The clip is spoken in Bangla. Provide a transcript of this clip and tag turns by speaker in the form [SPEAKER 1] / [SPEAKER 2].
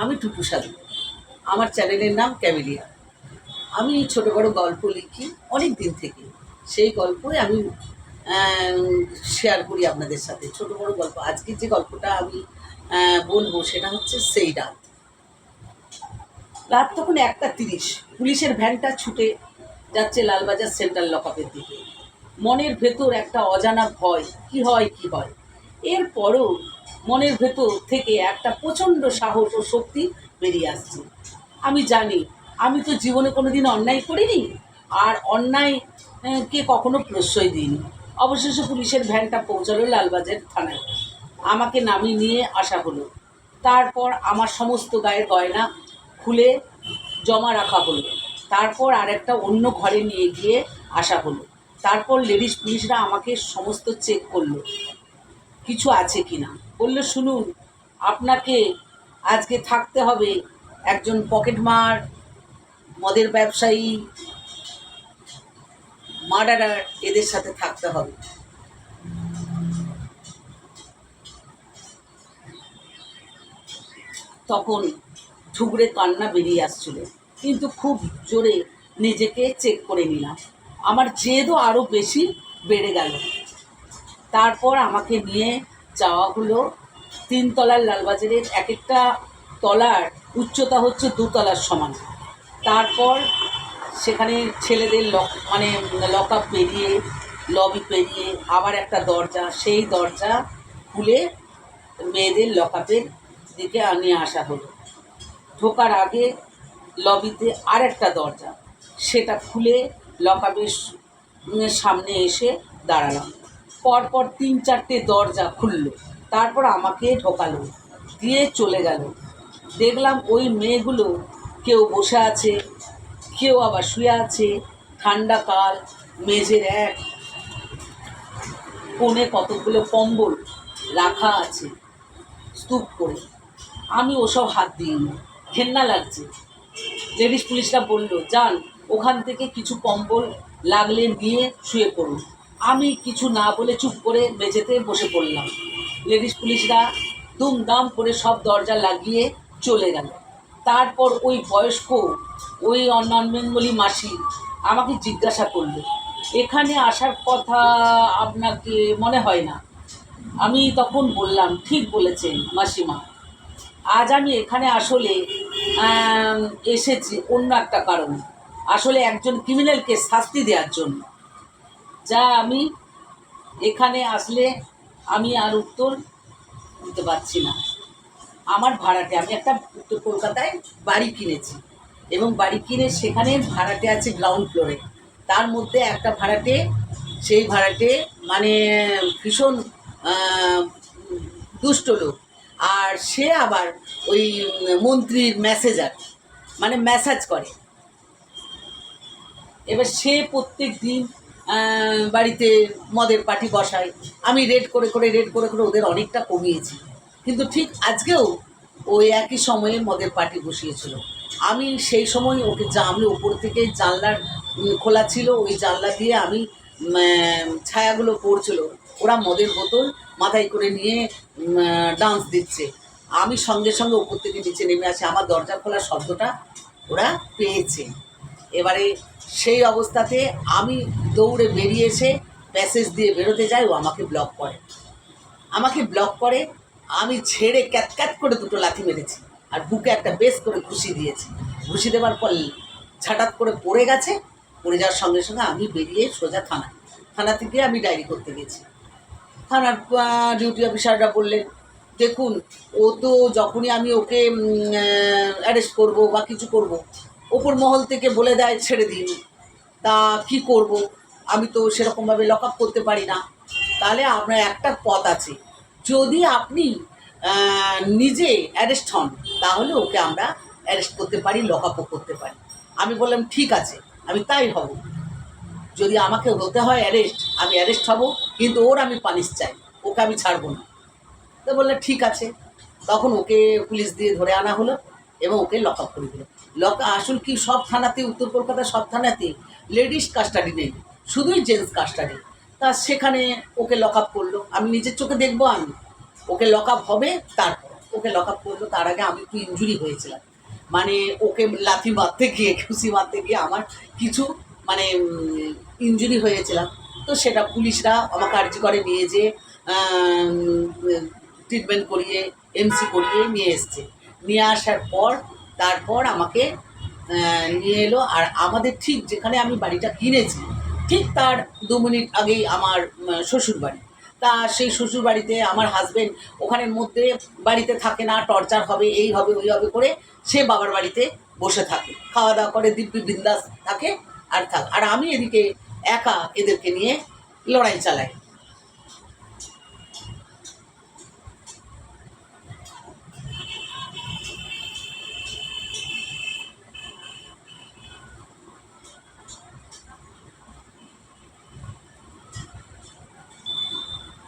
[SPEAKER 1] আমি টুটু সাধু। আমার চ্যানেলের নাম ক্যামেলিয়া। আমি ছোটো বড়ো গল্প লিখি অনেক দিন থেকে। সেই গল্পই আমি শেয়ার করি আপনাদের সাথে। ছোটো বড়ো গল্প। আজকে যে গল্পটা আমি বলবো সেটা হচ্ছে সেই রাত। রাত তখন 1:30। পুলিশের ভ্যানটা ছুটে যাচ্ছে লালবাজার সেন্ট্রাল লকআপের দিকে। মনের ভেতর একটা অজানা ভয়, কি হয়। এরপরও মনের ভেতর থেকে একটা প্রচণ্ড সাহস ও শক্তি বেরিয়ে আসছে। আমি জানি আমি তো জীবনে কোনো দিন অন্যায় করিনি, আর অন্যায়কে কখনো প্রশ্রয় দিইনি। অবশেষে পুলিশের ভ্যানটা পৌঁছালো লালবাজার থানায়। আমাকে নামিয়ে নিয়ে আসা হলো। তারপর আমার সমস্ত গায়ের গয়না খুলে জমা রাখা হলো। তারপর আরেকটা অন্য ঘরে নিয়ে গিয়ে আসা হলো। তারপর লেডিস পুলিশরা আমাকে সমস্ত চেক করলো, কিছু আছে কি না। বললো, শুনুন, আপনাকে আজকে থাকতে হবে একজন পকেটমার, মদের ব্যবসায়ী, মার্ডারার, এদের সাথে থাকতে হবে। তখন ঠুকরে কান্না বেরিয়ে আসছিল, কিন্তু খুব জোরে নিজেকে চেক করে নিলাম। আমার জেদও আরও বেশি বেড়ে গেল। তারপর আমাকে নিয়ে যাওয়া হলো 3 তলার লালবাজারের। এক একটা তলার উচ্চতা হচ্ছে 2 তলার সমান। তারপর সেখানে ছেলেদের লক আপ পেরিয়ে, লবি পেরিয়ে আবার একটা দরজা, সেই দরজা খুলে মেয়েদের লক আপের দিকে নিয়ে আসা হলো। ঢোকার আগে লবিতে আর একটা দরজা, সেটা খুলে লক আপের সামনে এসে দাঁড়ালাম। পরপর 3-4টে দরজা খুলল। তারপর আমাকে ঢোকালো, দিয়ে চলে গেল। দেখলাম ওই মেয়েগুলো কেউ বসে আছে, কেউ আবার শুয়ে আছে। ঠান্ডা কাল, মেঝের এক কোণে কতগুলো কম্বল রাখা আছে স্তূপ করে। আমি ওসব হাত দিইনি, ঘেন্না লাগছে। লেডিস পুলিশরা বলল, যান, ওখান থেকে কিছু কম্বল লাগলে নিয়ে শুয়ে পড়ুন। আমি কিছু না বলে চুপ করে মেঝেতে বসে পড়লাম। লেডিস পুলিশরা দুমদাম করে সব দরজা লাগিয়ে চলে গেল। তারপর ওই বয়স্ক, ওই নন বেঙ্গলি মাসি আমাকে জিজ্ঞাসা করলো, এখানে আসার কথা আপনাকে মনে হয় না? আমি তখন বললাম, ঠিক বলেছেন মাসিমা, আজ আমি এখানে আসলে এসেছি অন্য একটা কারণে। আসলে একজন ক্রিমিনালকে শাস্তি দেওয়ার জন্য। যা আমি এখানে আসলে আমি আর উত্তর দিতে পারছি না। আমার ভাড়াটে, আমি একটা উত্তর কলকাতায় বাড়ি কিনেছি, এবং বাড়ি কিনে সেখানে ভাড়াটে আছে গ্রাউন্ড ফ্লোরে। তার মধ্যে একটা ভাড়াটে, সেই ভাড়াটে ভীষণ দুষ্ট লোক। আর সে আবার ওই মন্ত্রীর ম্যাসেজার, ম্যাসাজ করে। এবার সে প্রত্যেক দিন বাড়িতে মদের পার্টি বসায়। আমি রেড করে ওদের অনেকটা কমিয়েছি, কিন্তু ঠিক আজকেও ওই একই সময়ে মদের পার্টি বসিয়েছিল। আমি সেই সময় ওকে জানলে, উপর থেকে জানলার খোলা ছিল, ওই জানলা দিয়ে আমি ছায়াগুলো পড়ছিল। ওরা মদের বোতল মাথায় করে নিয়ে ডান্স দিচ্ছে। আমি সঙ্গে সঙ্গে উপর থেকে নিচে নেমে আসি। আমার দরজা খোলার শব্দটা ওরা পেয়েছে। এবারে সেই অবস্থাতে আমি দৌড়ে বেরিয়ে এসে প্যাসেজ দিয়ে বেরোতে যাই, ও আমাকে ব্লক করে। আমি ছেড়ে ক্যাত করে 2টো লাথি মেরেছি, আর বুকে একটা বেশ করে ঘুষি দিয়েছি। ঘুষি দেওয়ার পর ছাটাত করে পড়ে গেছে। পড়ে যাওয়ার সঙ্গে সঙ্গে আমি বেরিয়ে সোজা থানাতে গিয়ে আমি ডায়েরি করতে গেছি। থানার ডিউটি অফিসাররা বললেন, দেখুন, ও তো যখনই আমি ওকে অ্যারেস্ট করব বা কিছু করব, ওপর মহল থেকে বলে দেয় ছেড়ে দিন। তা কি করব, আমি তো সেরকমভাবে লক আপ করতে পারি না। তাহলে আপনার একটা পথ আছে, যদি আপনি নিজে অ্যারেস্ট হন, তাহলে ওকে আমরা অ্যারেস্ট করতে পারি, লক আপও করতে পারি। আমি বললাম, ঠিক আছে, আমি তাই হব। যদি আমাকে হতে হয় অ্যারেস্ট, আমি অ্যারেস্ট হব, কিন্তু ওর আমি পানিশ চাই, ওকে আমি ছাড়বো না। তো বললে, ঠিক আছে। তখন ওকে পুলিশ দিয়ে ধরে আনা হলো এবং ওকে লক আপ করে দিল। আসল কি, সব থানাতে, উত্তর কলকাতার সব থানাতে লেডিস কাস্টাডি নেই, শুধুই জেন্টস কাস্টাডি। তা সেখানে ওকে লক আপ করলো। আমি নিজের চোখে দেখবো, আমি ওকে লক আপ হবে। তারপর ওকে লক আপ করলো। তার আগে আমি একটু ইনজুরি হয়েছিলাম, মানে ওকে লাথি মারতে গিয়ে, খুশি মারতে গিয়ে আমার কিছু মানে ইনজুরি হয়েছিলাম। তো সেটা পুলিশরা আমাকে আর্জি করে নিয়ে যেয়ে ট্রিটমেন্ট করিয়ে এমসি করিয়ে নিয়ে এসছে। নিয়ে আসার পর তারপর আমাকে নিয়ে এলো। আর আমাদের ঠিক যেখানে আমি বাড়িটা কিনেছি ঠিক তার 2 মিনিট আগেই আমার শ্বশুরবাড়ি। তা সেই শ্বশুরবাড়িতে আমার হাজবেন্ড ওখানের মধ্যে বাড়িতে থাকে না, টর্চার হবে, এই হবে ওই হবে করে সে বাবার বাড়িতে বসে থাকে, খাওয়া দাওয়া করে দিব্যি বিন্দাস থাকে আর আর আমি এদিকে একা এদেরকে নিয়ে লড়াই চালাই।